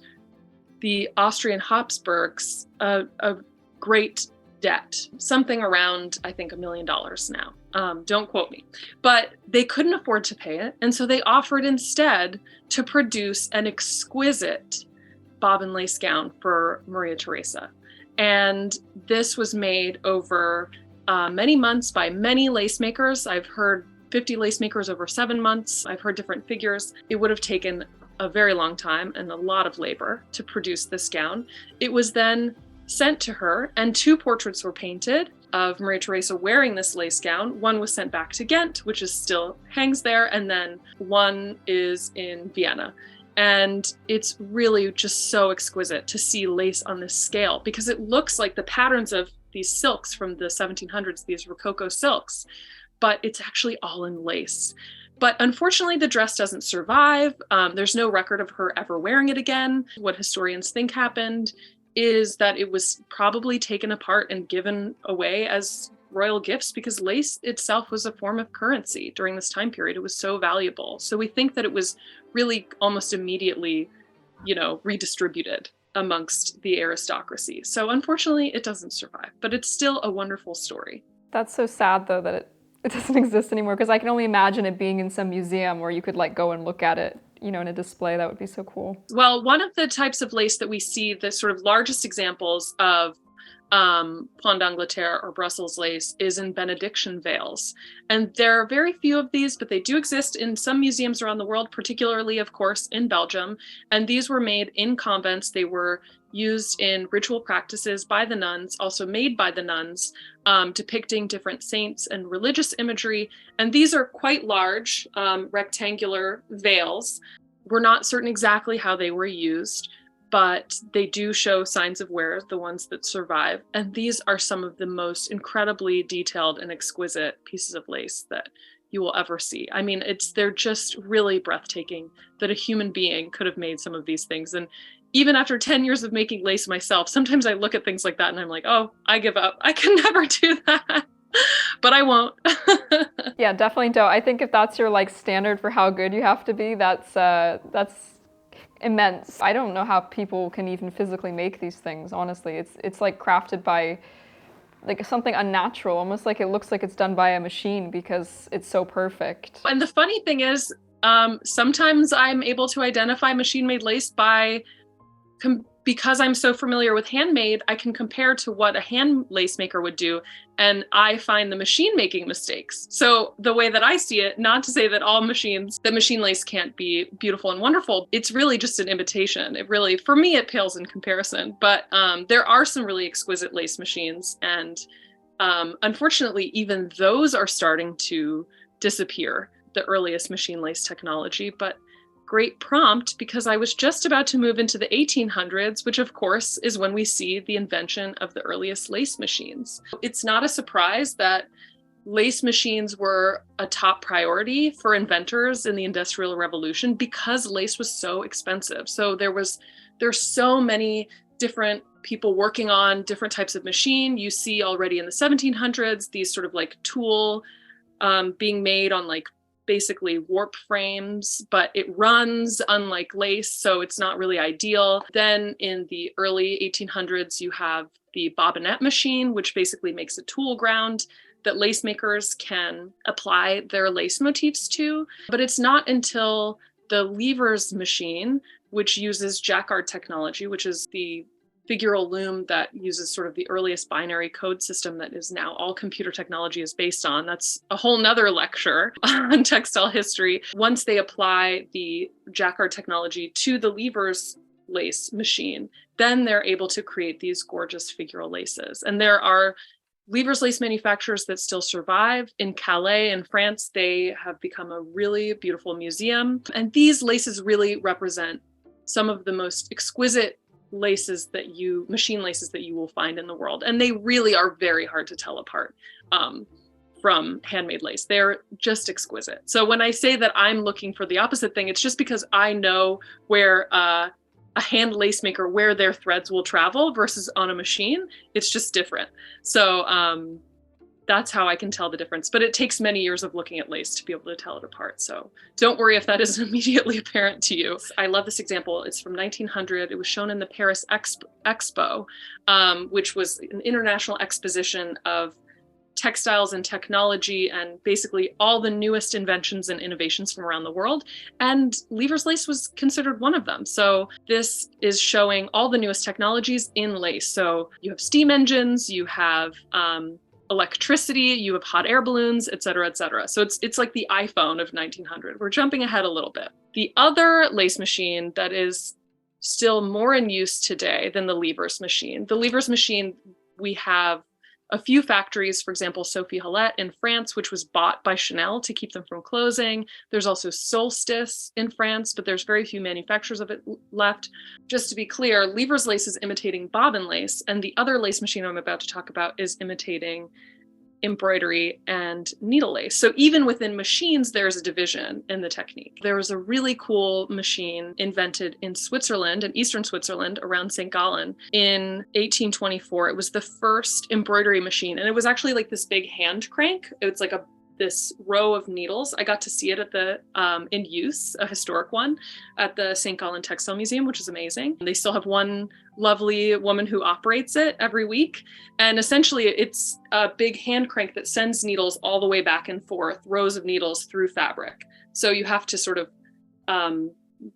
B: the Austrian Habsburgs a great debt, something around, I think, $1 million now. Don't quote me. But they couldn't afford to pay it, and so they offered instead to produce an exquisite bobbin lace gown for Maria Theresa. And this was made over many months by many lace makers. I've heard 50 lace makers over 7 months. I've heard different figures. It would have taken a very long time and a lot of labor to produce this gown. It was then sent to her, and 2 portraits were painted. of Maria Theresa wearing this lace gown. One was sent back to Ghent, which is still hangs there, and then one is in Vienna. And it's really just so exquisite to see lace on this scale, because it looks like the patterns of these silks from the 1700s, these Rococo silks, but it's actually all in lace. But unfortunately, the dress doesn't survive. There's no record of her ever wearing it again. What historians think happened is that it was probably taken apart and given away as royal gifts, because lace itself was a form of currency during this time period. It was so valuable. So we think that it was really almost immediately, redistributed amongst the aristocracy. So unfortunately, it doesn't survive, but it's still a wonderful story.
A: That's so sad, though, that it doesn't exist anymore, because I can only imagine it being in some museum where you could go and look at it, in a display. That would be so cool.
B: Well, one of the types of lace that we see, the sort of largest examples of Point d'Angleterre or Brussels lace, is in benediction veils. And there are very few of these, but they do exist in some museums around the world, particularly, of course, in Belgium. And these were made in convents. They were used in ritual practices by the nuns, also made by the nuns, depicting different saints and religious imagery. And these are quite large, rectangular veils. We're not certain exactly how they were used, but they do show signs of wear, the ones that survive. And these are some of the most incredibly detailed and exquisite pieces of lace that you will ever see. I mean, they're just really breathtaking that a human being could have made some of these things. And even after 10 years of making lace myself, sometimes I look at things like that and I'm like, oh, I give up. I can never do that. But I won't.
A: Yeah, definitely don't. I think if that's your standard for how good you have to be, that's immense. I don't know how people can even physically make these things, honestly. It's crafted by something unnatural, almost like it looks like it's done by a machine, because it's so perfect.
B: And the funny thing is, sometimes I'm able to identify machine-made lace because I'm so familiar with handmade. I can compare to what a hand lace maker would do, and I find the machine making mistakes. So the way that I see it, not to say that all machine lace can't be beautiful and wonderful, it's really just an imitation. It really, for me, it pales in comparison. But there are some really exquisite lace machines, and unfortunately, even those are starting to disappear, the earliest machine lace technology. But great prompt, because I was just about to move into the 1800s, which of course is when we see the invention of the earliest lace machines. It's not a surprise that lace machines were a top priority for inventors in the Industrial Revolution, because lace was so expensive. So there's so many different people working on different types of machine. You see already in the 1700s, these sort of tool being made on basically warp frames, but it runs unlike lace, so it's not really ideal. Then in the early 1800s, you have the bobbinet machine, which basically makes a tool ground that lace makers can apply their lace motifs to. But it's not until the Lever's machine, which uses jacquard technology, which is the figural loom that uses sort of the earliest binary code system that is now all computer technology is based on. That's a whole nother lecture on textile history. Once they apply the jacquard technology to the Lever's lace machine, then they're able to create these gorgeous figural laces. And there are Lever's lace manufacturers that still survive. In Calais in France, they have become a really beautiful museum. And these laces really represent some of the most exquisite machine laces that you will find in the world. And they really are very hard to tell apart from handmade lace. They're just exquisite. So when I say that I'm looking for the opposite thing, it's just because I know where a hand lace maker, where their threads will travel versus on a machine. It's just different. So that's how I can tell the difference. But it takes many years of looking at lace to be able to tell it apart. So don't worry if that isn't immediately apparent to you. I love this example. It's from 1900. It was shown in the Paris Expo, which was an international exposition of textiles and technology and basically all the newest inventions and innovations from around the world. And Lever's lace was considered one of them. So this is showing all the newest technologies in lace. So you have steam engines, you have electricity, you have hot air balloons, et cetera, et cetera. So it's like the iPhone of 1900. We're jumping ahead a little bit. The other lace machine that is still more in use today than the Lever's machine, we have a few factories, for example, Sophie Hallette in France, which was bought by Chanel to keep them from closing. There's also Solstice in France, but there's very few manufacturers of it left. Just to be clear, Lever's lace is imitating bobbin lace, and the other lace machine I'm about to talk about is imitating embroidery and needle lace. So even within machines, there's a division in the technique. There was a really cool machine invented in Switzerland, in eastern Switzerland, around St. Gallen in 1824. It was the first embroidery machine, and it was actually like this big hand crank. It's like this row of needles. I got to see it at the in use, a historic one, at the St. Gallen Textile Museum, which is amazing. They still have one lovely woman who operates it every week. And essentially it's a big hand crank that sends needles all the way back and forth, rows of needles through fabric. So you have to sort of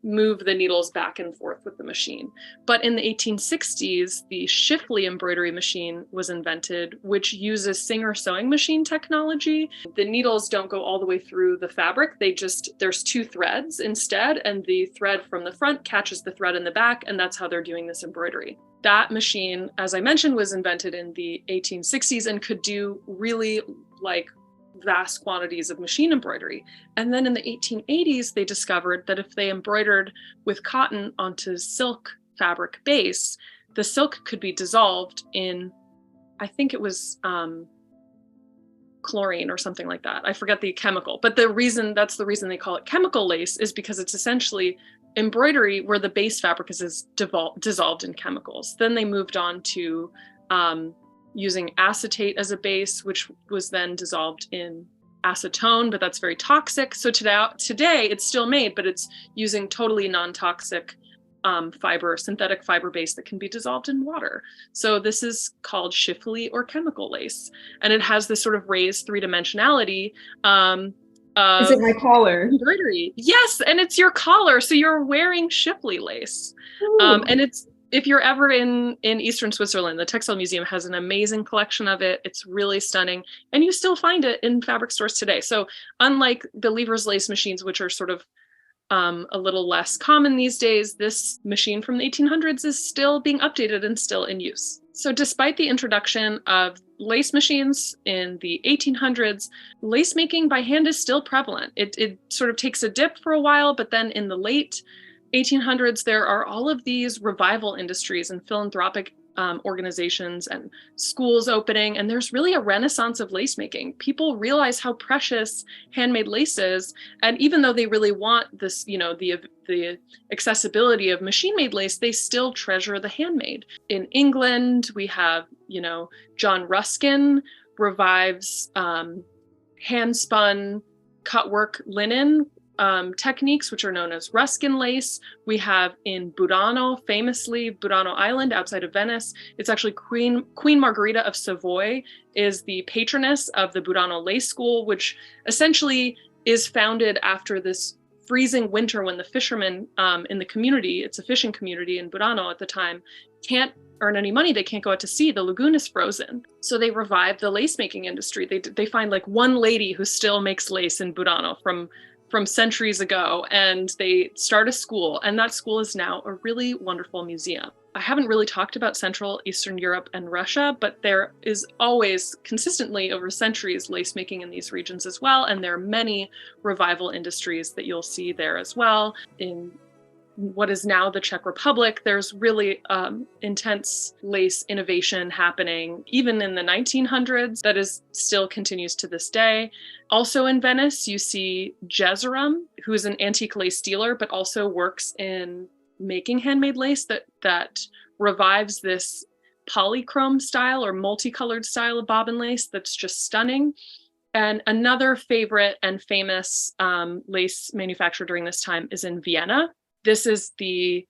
B: move the needles back and forth with the machine. But in the 1860s, the Schiffley embroidery machine was invented, which uses Singer sewing machine technology. The needles don't go all the way through the fabric. There's two threads instead, and the thread from the front catches the thread in the back, and that's how they're doing this embroidery. That machine, as I mentioned, was invented in the 1860s and could do really vast quantities of machine embroidery. And then in the 1880s, they discovered that if they embroidered with cotton onto silk fabric base, the silk could be dissolved in, I think it was chlorine or something like that. I forget the chemical, but that's the reason they call it chemical lace, is because it's essentially embroidery where the base fabric is dissolved in chemicals. Then they moved on to using acetate as a base, which was then dissolved in acetone, but that's very toxic. So today it's still made, but it's using totally non-toxic synthetic fiber base that can be dissolved in water. So this is called Schiffley or chemical lace. And it has this sort of raised three-dimensionality.
A: Is it my collar?
B: Embroidery. Yes, and it's your collar. So you're wearing Schiffley lace. And if you're ever in Eastern Switzerland, the Textile Museum has an amazing collection of it. It's really stunning. And you still find it in fabric stores today. So unlike the Lever's lace machines, which are sort of a little less common these days, this machine from the 1800s is still being updated and still in use. So despite the introduction of lace machines in the 1800s, lace making by hand is still prevalent. It sort of takes a dip for a while, but then in the late 1800s, there are all of these revival industries and philanthropic organizations and schools opening, and there's really a renaissance of lace making. People realize how precious handmade lace is, and even though they really want this, the accessibility of machine-made lace, they still treasure the handmade. In England, we have, John Ruskin revives hand-spun cutwork linen techniques, which are known as Ruskin lace. We have in Burano, famously Burano Island outside of Venice. It's actually Queen Margherita of Savoy is the patroness of the Burano Lace School, which essentially is founded after this freezing winter when the fishermen in the community, it's a fishing community in Burano at the time, can't earn any money. They can't go out to sea. The lagoon is frozen. So they revive the lace making industry. They find like one lady who still makes lace in Burano from centuries ago, and they start a school, and that school is now a really wonderful museum. I haven't really talked about Central Eastern Europe and Russia, but there is always consistently over centuries lace making in these regions as well, and there are many revival industries that you'll see there as well. In what is now the Czech Republic, there's really intense lace innovation happening even in the 1900s that is still continues to this day. Also in Venice, you see Jezerum, who is an antique lace dealer, but also works in making handmade lace that revives this polychrome style or multicolored style of bobbin lace that's just stunning. And another favorite and famous lace manufacturer during this time is in Vienna. This is the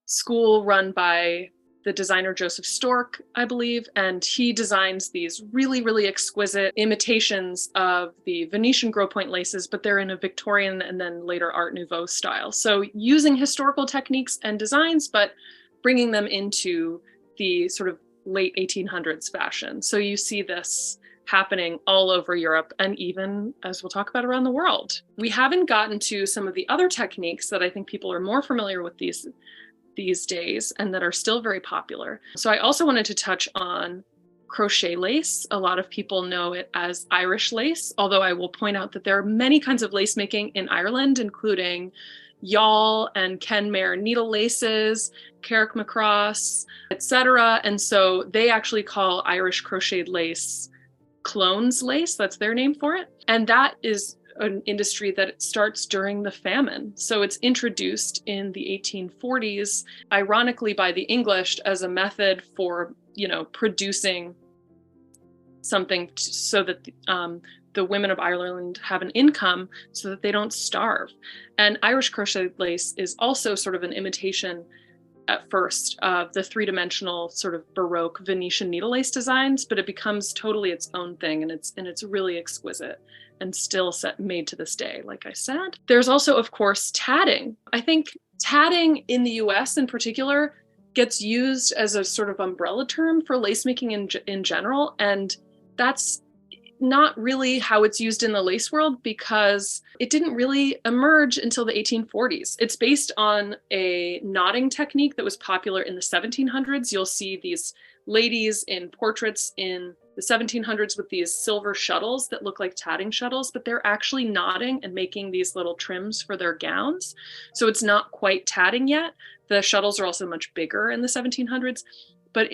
B: school run by the designer Joseph Stork, I believe, and he designs these really, really exquisite imitations of the Venetian Gros Point laces, but they're in a Victorian and then later Art Nouveau style. So using historical techniques and designs, but bringing them into the sort of late 1800s fashion. So you see this happening all over Europe and even, as we'll talk about, around the world. We haven't gotten to some of the other techniques that I think people are more familiar with these days and that are still very popular. So I also wanted to touch on crochet lace. A lot of people know it as Irish lace, although I will point out that there are many kinds of lace making in Ireland, including yawl and Kenmare needle laces, Carrick-Macross, etc. And so they actually call Irish crocheted lace clones lace. That's their name for it. And that is an industry that starts during the famine. So it's introduced in the 1840s, ironically by the English, as a method for, producing something so that the women of Ireland have an income so that they don't starve. And Irish crocheted lace is also sort of an imitation at first of the three-dimensional sort of Baroque Venetian needle lace designs, but it becomes totally its own thing, and it's really exquisite and still made to this day, like I said. There's also, of course, tatting. I think tatting in the US in particular gets used as a sort of umbrella term for lace making in general, and that's not really how it's used in the lace world because it didn't really emerge until the 1840s. It's based on a knotting technique that was popular in the 1700s. You'll see these ladies in portraits in the 1700s with these silver shuttles that look like tatting shuttles, but they're actually knotting and making these little trims for their gowns. So it's not quite tatting yet. The shuttles are also much bigger in the 1700s. But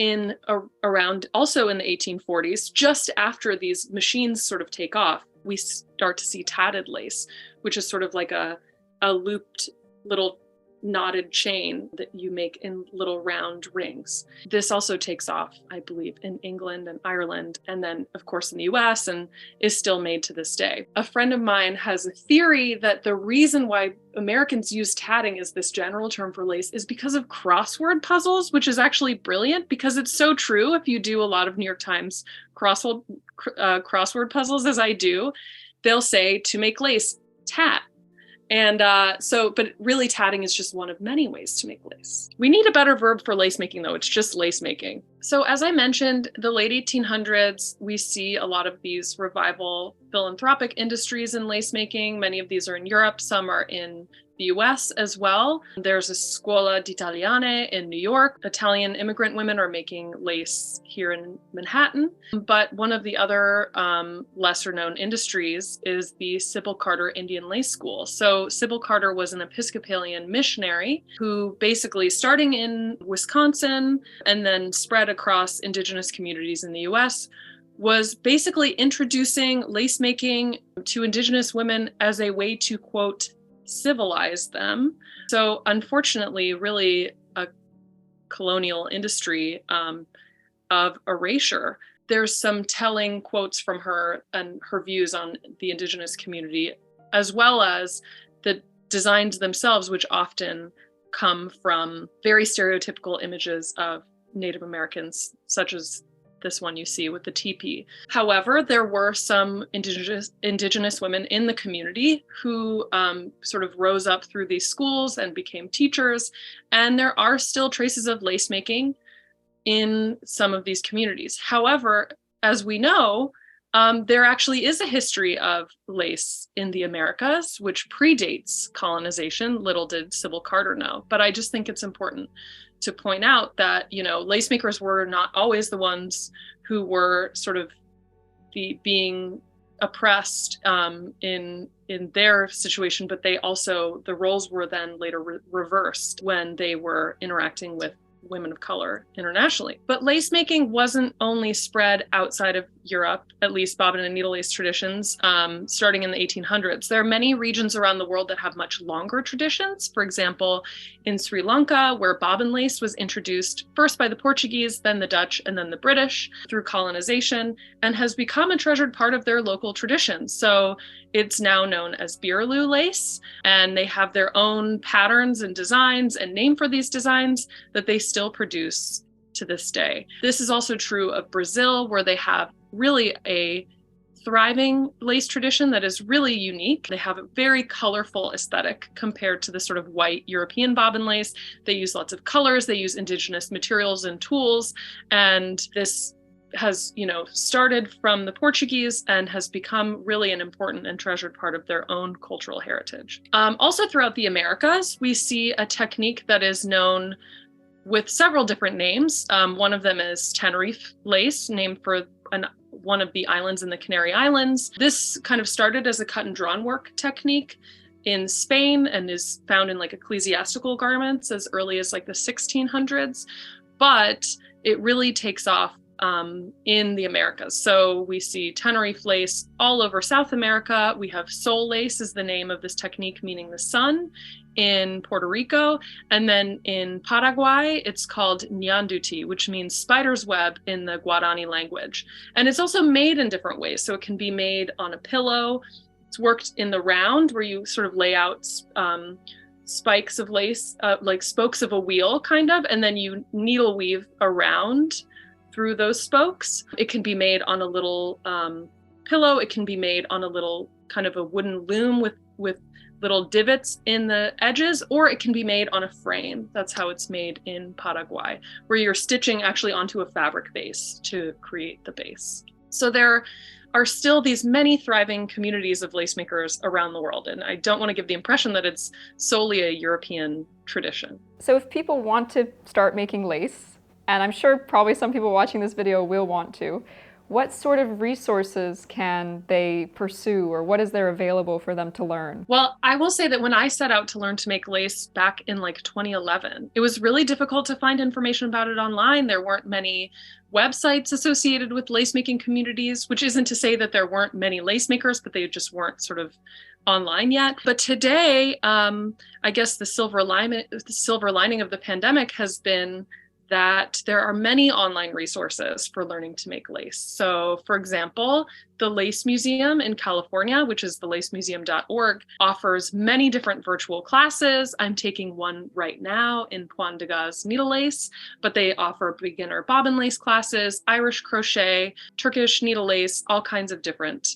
B: around also in the 1840s, just after these machines sort of take off, we start to see tatted lace, which is sort of like a looped little knotted chain that you make in little round rings. This also takes off, I believe, in England and Ireland, and then of course in the US, and is still made to this day. A friend of mine has a theory that the reason why Americans use tatting as this general term for lace is because of crossword puzzles, which is actually brilliant because it's so true. If you do a lot of New York Times crossword puzzles, as I do, they'll say to make lace, tat. And but really tatting is just one of many ways to make lace. We need a better verb for lace making though, it's just lace making. So as I mentioned, the late 1800s, we see a lot of these revival philanthropic industries in lace making. Many of these are in Europe, some are in the US as well. There's a Scuola d'Italiane in New York. Italian immigrant women are making lace here in Manhattan. But one of the other lesser known industries is the Sybil Carter Indian Lace School. So Sybil Carter was an Episcopalian missionary who basically starting in Wisconsin and then spread across indigenous communities in the US, was basically introducing lace making to indigenous women as a way to, quote, civilize them. So unfortunately, really a colonial industry of erasure. There's some telling quotes from her and her views on the indigenous community, as well as the designs themselves, which often come from very stereotypical images of Native Americans, such as this one you see with the teepee. However, there were some indigenous women in the community who sort of rose up through these schools and became teachers. And there are still traces of lace making in some of these communities. However, as we know, there actually is a history of lace in the Americas, which predates colonization. Little did Sybil Carter know. But I just think it's important to point out that, lace makers were not always the ones who were sort of being oppressed in their situation, but the roles were then later reversed when they were interacting with women of color internationally. But lace making wasn't only spread outside of Europe, at least bobbin and needle lace traditions, starting in the 1800s. There are many regions around the world that have much longer traditions. For example, in Sri Lanka, where bobbin lace was introduced first by the Portuguese, then the Dutch, and then the British through colonization, and has become a treasured part of their local traditions. So it's now known as Beerloo lace, and they have their own patterns and designs and name for these designs that they still produce to this day. This is also true of Brazil, where they have really a thriving lace tradition that is really unique. They have a very colorful aesthetic compared to the sort of white European bobbin lace. They use lots of colors, they use indigenous materials and tools, and this has, started from the Portuguese and has become really an important and treasured part of their own cultural heritage. Also throughout the Americas, we see a technique that is known with several different names. One of them is Tenerife lace, named for one of the islands in the Canary Islands. This kind of started as a cut and drawn work technique in Spain and is found in like ecclesiastical garments as early as like the 1600s, but it really takes off in the Americas. So we see Tenerife lace all over South America. We have sol lace is the name of this technique, meaning the sun, in Puerto Rico. And then in Paraguay, it's called ñanduti, which means spider's web in the Guarani language. And it's also made in different ways. So it can be made on a pillow. It's worked in the round, where you sort of lay out spikes of lace, like spokes of a wheel kind of, and then you needle weave around through those spokes. It can be made on a little pillow. It can be made on a little kind of a wooden loom with little divots in the edges, or it can be made on a frame. That's how it's made in Paraguay, where you're stitching actually onto a fabric base to create the base. So there are still these many thriving communities of lace makers around the world. And I don't want to give the impression that it's solely a European tradition.
A: So if people want to start making lace, and I'm sure probably some people watching this video will want to, what sort of resources can they pursue, or what is there available for them to learn?
B: Well, I will say that when I set out to learn to make lace back in like 2011, it was really difficult to find information about it online. There weren't many websites associated with lace making communities, which isn't to say that there weren't many lace makers, but they just weren't sort of online yet. But today, I guess the silver lining of the pandemic has been that there are many online resources for learning to make lace. So for example, the Lace Museum in California, which is thelacemuseum.org, offers many different virtual classes. I'm taking one right now in Point de Gaze needle lace, but they offer beginner bobbin lace classes, Irish crochet, Turkish needle lace, all kinds of different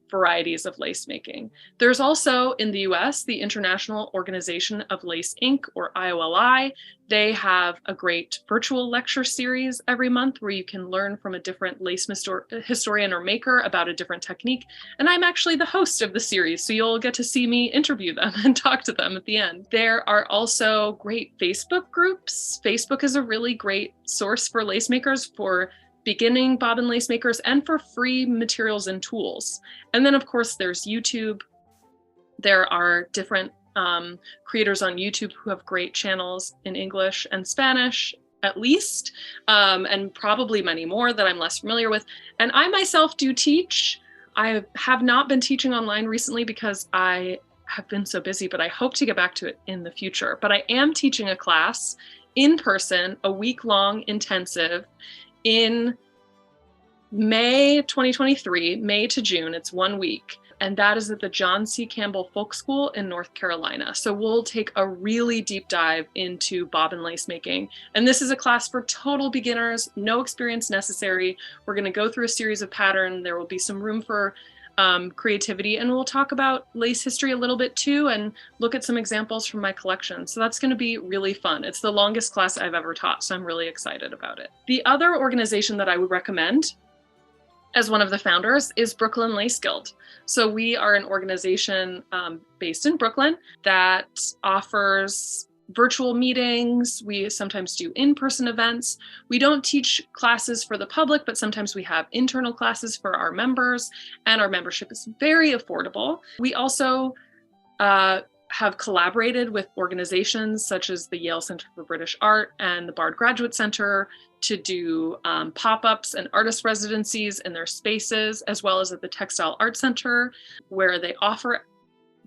B: varieties of lace making. There's also in the US, the International Organization of Lace Inc., or IOLI. They have a great virtual lecture series every month where you can learn from a different lace historian or maker about a different technique. And I'm actually the host of the series, so you'll get to see me interview them and talk to them at the end. There are also great Facebook groups. Facebook is a really great source for lace makers, for beginning bobbin lace makers, and for free materials and tools. And then of course there's YouTube. There are different creators on YouTube who have great channels in English and Spanish, at least, and probably many more that I'm less familiar with. And I myself do teach. I have not been teaching online recently because I have been so busy, but I hope to get back to it in the future. But I am teaching a class in person, a week-long intensive, in May 2023, May to June, it's 1 week. And that is at the John C. Campbell Folk School in North Carolina. So we'll take a really deep dive into bobbin lace making. And this is a class for total beginners, no experience necessary. We're going to go through a series of patterns. There will be some room for creativity, and we'll talk about lace history a little bit too, and look at some examples from my collection. So that's going to be really fun. It's the longest class I've ever taught, so I'm really excited about it. The other organization that I would recommend as one of the founders is Brooklyn Lace Guild. So we are an organization based in Brooklyn that offers virtual meetings. We sometimes do in-person events. We don't teach classes for the public, but sometimes we have internal classes for our members, and our membership is very affordable. We also have collaborated with organizations such as the Yale Center for British Art and the Bard Graduate Center to do pop-ups and artist residencies in their spaces, as well as at the Textile Art Center, where they offer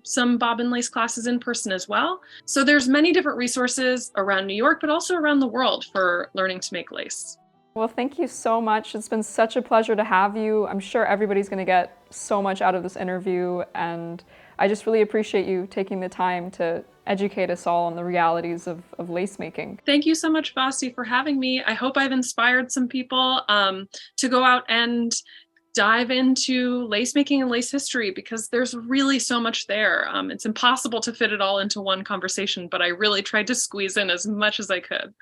B: some bobbin lace classes in person as well. So there's many different resources around New York, but also around the world for learning to make lace.
A: Well, thank you so much. It's been such a pleasure to have you. I'm sure everybody's going to get so much out of this interview, and I just really appreciate you taking the time to educate us all on the realities of lace making.
B: Thank you so much, Basti, for having me. I hope I've inspired some people to go out and dive into lace making and lace history, because there's really so much there. It's impossible to fit it all into one conversation, but I really tried to squeeze in as much as I could.